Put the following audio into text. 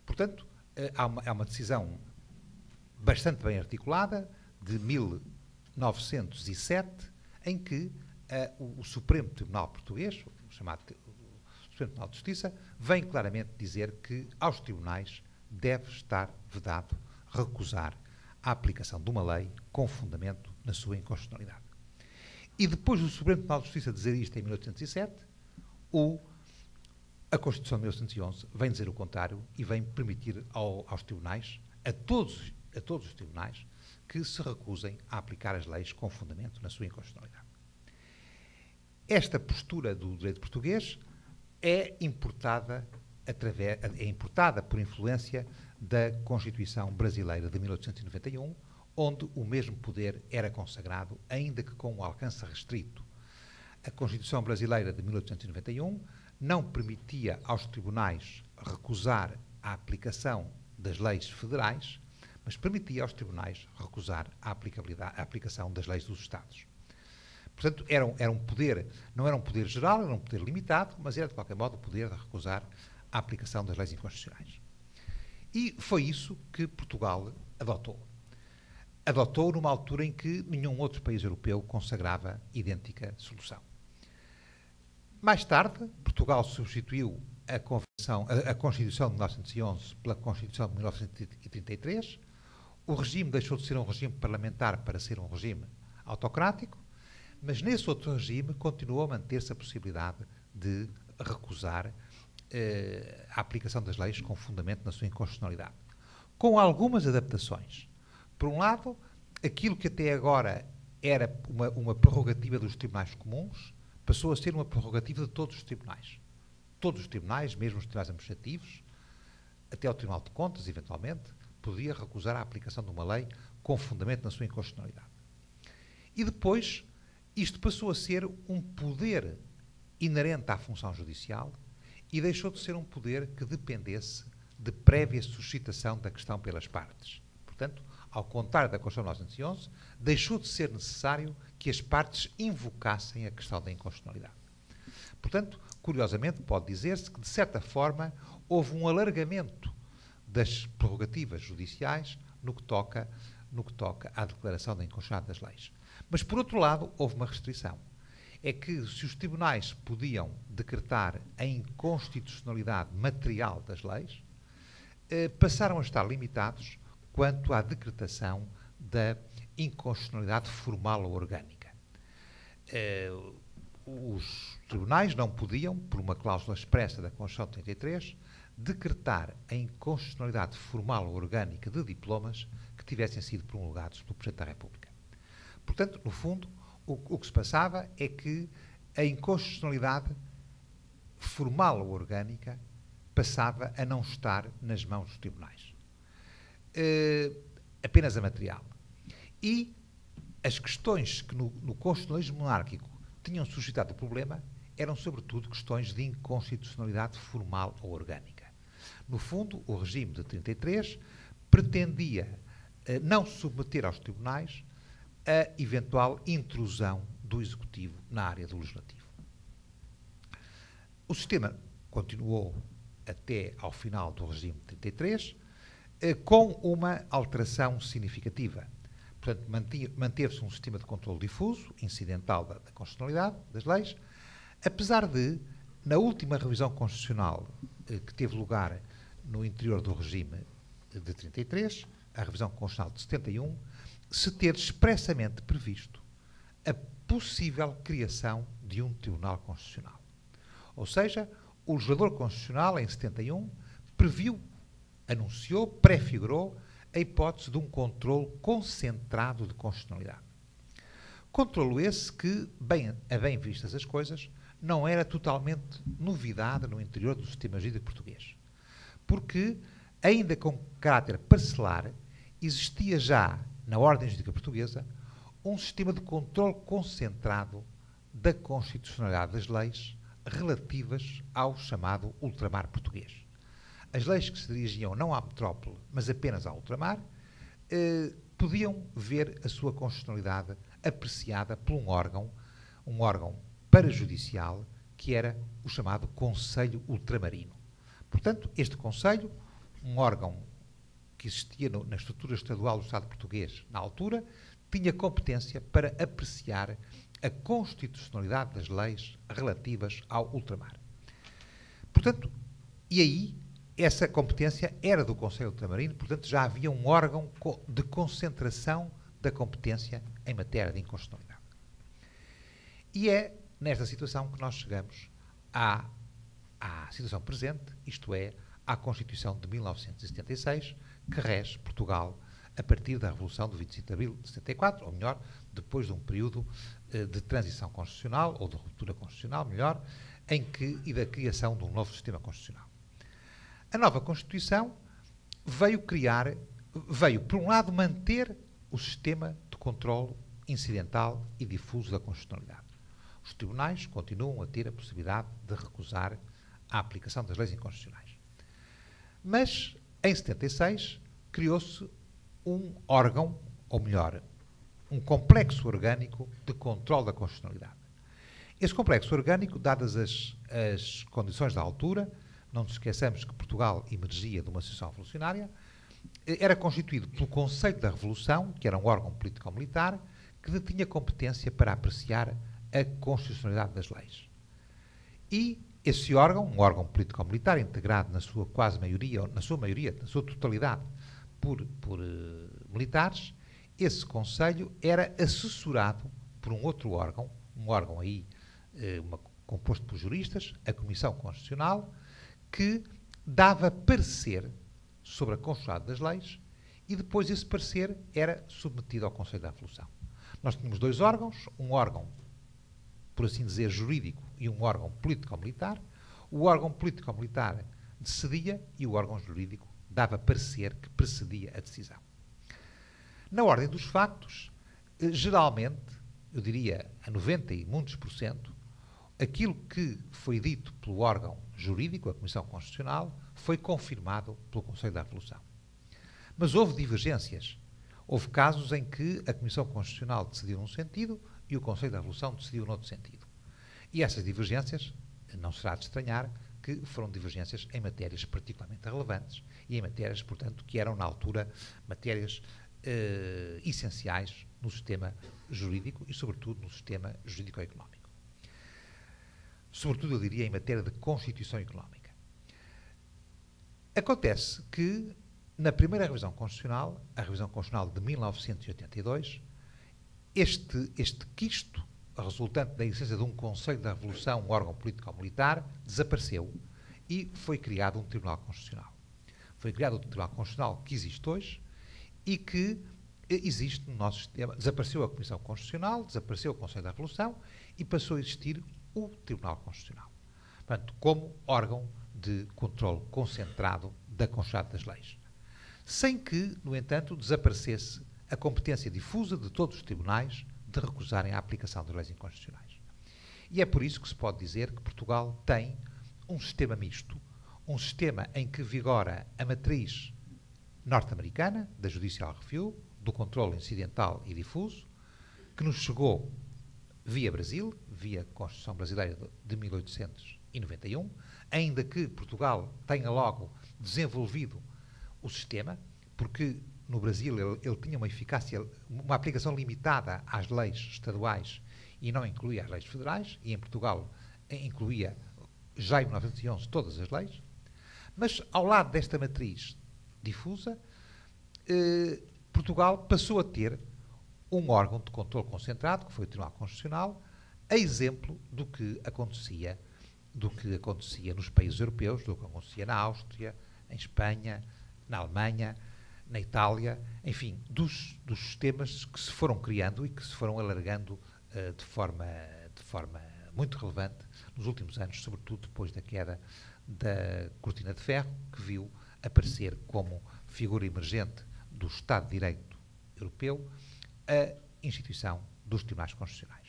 Portanto, há uma decisão bastante bem articulada de 1907, em que o Supremo Tribunal Português, o chamado Supremo Tribunal de Justiça, vem claramente dizer que aos tribunais deve estar vedado recusar a aplicação de uma lei com fundamento na sua inconstitucionalidade. E depois do Supremo Tribunal de Justiça dizer isto em 1807, a Constituição de 1911 vem dizer o contrário e vem permitir aos tribunais, a todos os tribunais, que se recusem a aplicar as leis com fundamento na sua inconstitucionalidade. Esta postura do direito português é importada por influência da Constituição Brasileira de 1891, onde o mesmo poder era consagrado, ainda que com um alcance restrito. A Constituição Brasileira de 1891 não permitia aos tribunais recusar a aplicação das leis federais, mas permitia aos tribunais recusar a aplicação das leis dos Estados. Portanto, era um poder, não era um poder geral, era um poder limitado, mas era, de qualquer modo, o poder de recusar a aplicação das leis inconstitucionais. E foi isso que Portugal adotou. Adotou numa altura em que nenhum outro país europeu consagrava idêntica solução. Mais tarde, Portugal substituiu a Constituição de 1911 pela Constituição de 1933. O regime deixou de ser um regime parlamentar para ser um regime autocrático, mas nesse outro regime continuou a manter-se a possibilidade de recusar a aplicação das leis com fundamento na sua inconstitucionalidade, com algumas adaptações. Por um lado, aquilo que até agora era uma prerrogativa dos tribunais comuns, passou a ser uma prerrogativa de todos os tribunais. Todos os tribunais, mesmo os tribunais administrativos, até o Tribunal de Contas, eventualmente, podia recusar a aplicação de uma lei com fundamento na sua inconstitucionalidade. E depois, isto passou a ser um poder inerente à função judicial e deixou de ser um poder que dependesse de prévia suscitação da questão pelas partes. Portanto, ao contrário da Constituição de 1911, deixou de ser necessário que as partes invocassem a questão da inconstitucionalidade. Portanto, curiosamente, pode dizer-se que, de certa forma, houve um alargamento das prerrogativas judiciais no que toca à declaração da inconstitucionalidade das leis. Mas, por outro lado, houve uma restrição. É que, se os tribunais podiam decretar a inconstitucionalidade material das leis, passaram a estar limitados quanto à decretação da inconstitucionalidade formal ou orgânica. Os tribunais não podiam, por uma cláusula expressa da Constituição de 33, decretar a inconstitucionalidade formal ou orgânica de diplomas que tivessem sido promulgados pelo Presidente da República. Portanto, no fundo, o que se passava é que a inconstitucionalidade formal ou orgânica passava a não estar nas mãos dos tribunais. Apenas a material. E as questões que no constitucionalismo monárquico tinham suscitado o problema eram, sobretudo, questões de inconstitucionalidade formal ou orgânica. No fundo, o regime de 33 pretendia não submeter aos tribunais a eventual intrusão do Executivo na área do Legislativo. O sistema continuou até ao final do regime de 33, com uma alteração significativa. Portanto, manter-se um sistema de controle difuso, incidental da constitucionalidade das leis, apesar de, na última revisão constitucional que teve lugar no interior do regime de 33, a revisão constitucional de 71, se ter expressamente previsto a possível criação de um Tribunal Constitucional. Ou seja, o legislador constitucional, em 71, anunciou, prefigurou a hipótese de um controle concentrado de constitucionalidade. Controlo esse que, a bem vistas as coisas, não era totalmente novidade no interior do sistema jurídico português. Porque, ainda com caráter parcelar, existia já, na ordem jurídica portuguesa, um sistema de controle concentrado da constitucionalidade das leis relativas ao chamado ultramar português. As leis que se dirigiam não à metrópole, mas apenas ao ultramar, podiam ver a sua constitucionalidade apreciada por um órgão parajudicial, que era o chamado Conselho Ultramarino. Portanto, este Conselho um órgão que existia na estrutura estadual do Estado português na altura, tinha competência para apreciar a constitucionalidade das leis relativas ao ultramar. Portanto, e aí, essa competência era do Conselho Ultramarino, portanto, já havia um órgão de concentração da competência em matéria de inconstitucionalidade. E é nesta situação que nós chegamos à situação presente, isto é, à Constituição de 1976, que rege Portugal a partir da Revolução do 25 de Abril de 74, ou melhor, depois de um período de transição constitucional, ou de ruptura constitucional, melhor, e da criação de um novo sistema constitucional. A nova Constituição veio, por um lado, manter o sistema de controle incidental e difuso da constitucionalidade. Os tribunais continuam a ter a possibilidade de recusar a aplicação das leis inconstitucionais. Mas, em 76, criou-se um órgão, ou melhor, um complexo orgânico de controle da constitucionalidade. Esse complexo orgânico, dadas as condições da altura, não nos esqueçamos que Portugal emergia de uma situação revolucionária, era constituído pelo Conselho da Revolução, que era um órgão político-militar, que detinha competência para apreciar a constitucionalidade das leis. E esse órgão, um órgão político-militar, integrado na sua quase maioria, na sua totalidade, por militares, esse Conselho era assessorado por um outro órgão, um órgão aí composto por juristas, a Comissão Constitucional, que dava parecer sobre a constitucionalidade das leis e depois esse parecer era submetido ao Conselho da Revolução. Nós tínhamos dois órgãos, um órgão, por assim dizer, jurídico e um órgão político-militar. O órgão político-militar decidia e o órgão jurídico dava parecer que precedia a decisão. Na ordem dos factos, geralmente, eu diria a 90 e muitos por cento, aquilo que foi dito pelo órgão jurídico, a Comissão Constitucional, foi confirmado pelo Conselho da Revolução. Mas houve divergências. Houve casos em que a Comissão Constitucional decidiu num sentido e o Conselho da Revolução decidiu noutro sentido. E essas divergências, não será de estranhar, que foram divergências em matérias particularmente relevantes e em matérias, portanto, que eram, na altura, matérias essenciais no sistema jurídico e, sobretudo, no sistema jurídico-económico. Sobretudo, eu diria, em matéria de Constituição Económica. Acontece que, na primeira revisão constitucional, a revisão constitucional de 1982, este quisto, resultante da existência de um Conselho da Revolução, um órgão político-militar, desapareceu e foi criado um Tribunal Constitucional. Foi criado o Tribunal Constitucional que existe hoje e que existe no nosso sistema. Desapareceu a Comissão Constitucional, desapareceu o Conselho da Revolução e passou a existir o Tribunal Constitucional. Portanto, como órgão de controle concentrado da constitucionalidade das leis. Sem que, no entanto, desaparecesse a competência difusa de todos os tribunais de recusarem a aplicação das leis inconstitucionais. E é por isso que se pode dizer que Portugal tem um sistema misto, um sistema em que vigora a matriz norte-americana, da Judicial Review, do controle incidental e difuso, que nos chegou via Brasil, via Constituição Brasileira de 1891, ainda que Portugal tenha logo desenvolvido o sistema, porque no Brasil ele tinha uma eficácia, uma aplicação limitada às leis estaduais e não incluía as leis federais, e em Portugal incluía, já em 1911, todas as leis. Mas, ao lado desta matriz difusa, Portugal passou a ter um órgão de controle concentrado, que foi o Tribunal Constitucional, a exemplo do que acontecia nos países europeus, do que acontecia na Áustria, em Espanha, na Alemanha, na Itália, enfim, dos sistemas que se foram criando e que se foram alargando de forma muito relevante nos últimos anos, sobretudo depois da queda da Cortina de Ferro, que viu aparecer como figura emergente do Estado de Direito europeu a instituição dos tribunais constitucionais.